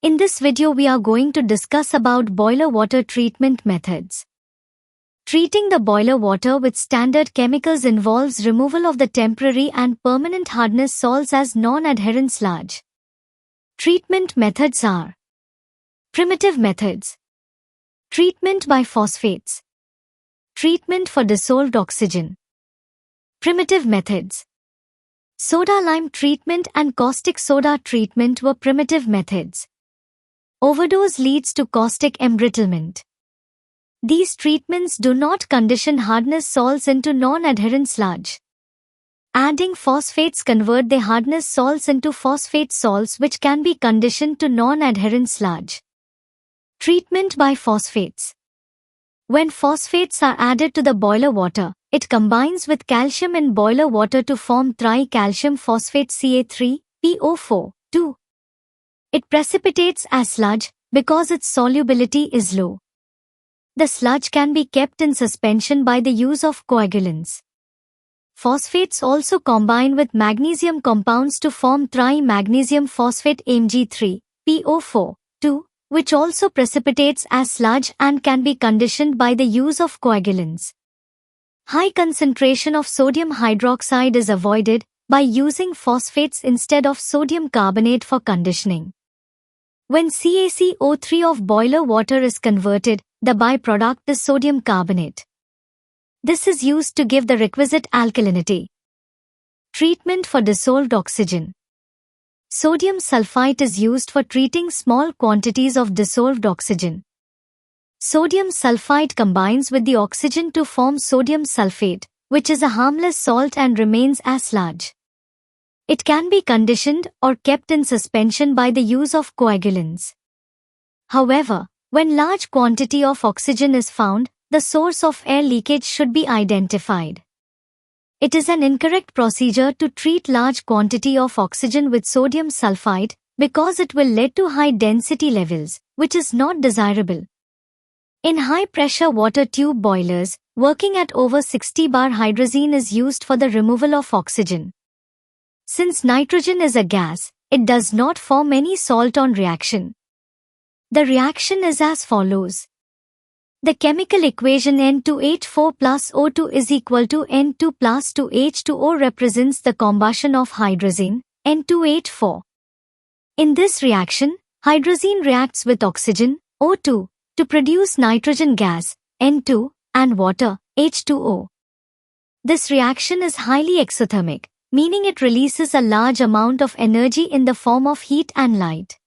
In this video we are going to discuss about boiler water treatment methods. Treating the boiler water with standard chemicals involves removal of the temporary and permanent hardness salts as non-adherent sludge. Treatment methods are: primitive methods, treatment by phosphates, treatment for dissolved oxygen. Primitive methods: soda-lime treatment and caustic soda treatment were primitive methods. Overdose leads to caustic embrittlement. These treatments do not condition hardness salts into non-adherent sludge. Adding phosphates convert the hardness salts into phosphate salts which can be conditioned to non-adherent sludge. Treatment by phosphates. When phosphates are added to the boiler water, it combines with calcium in boiler water to form tricalcium phosphate Ca3PO4, 2. It precipitates as sludge because its solubility is low. The sludge can be kept in suspension by the use of coagulants. Phosphates also combine with magnesium compounds to form tri-magnesium phosphate Mg3PO4, 2, which also precipitates as sludge and can be conditioned by the use of coagulants. High concentration of sodium hydroxide is avoided by using phosphates instead of sodium carbonate for conditioning. When CaCO3 of boiler water is converted, the byproduct is sodium carbonate. This is used to give the requisite alkalinity. Treatment for dissolved oxygen. Sodium sulfite is used for treating small quantities of dissolved oxygen. Sodium sulfite combines with the oxygen to form sodium sulfate, which is a harmless salt and remains as sludge. It can be conditioned or kept in suspension by the use of coagulants. However, when large quantity of oxygen is found, the source of air leakage should be identified. It is an incorrect procedure to treat large quantity of oxygen with sodium sulfite because it will lead to high density levels, which is not desirable. In high-pressure water tube boilers, working at over 60 bar hydrazine is used for the removal of oxygen. Since nitrogen is a gas, it does not form any salt-on reaction. The reaction is as follows. The chemical equation N2H4 plus O2 is equal to N2 plus 2H2O represents the combustion of hydrazine, N2H4. In this reaction, hydrazine reacts with oxygen, O2, to produce nitrogen gas, N2, and water, H2O. This reaction is highly exothermic, meaning it releases a large amount of energy in the form of heat and light.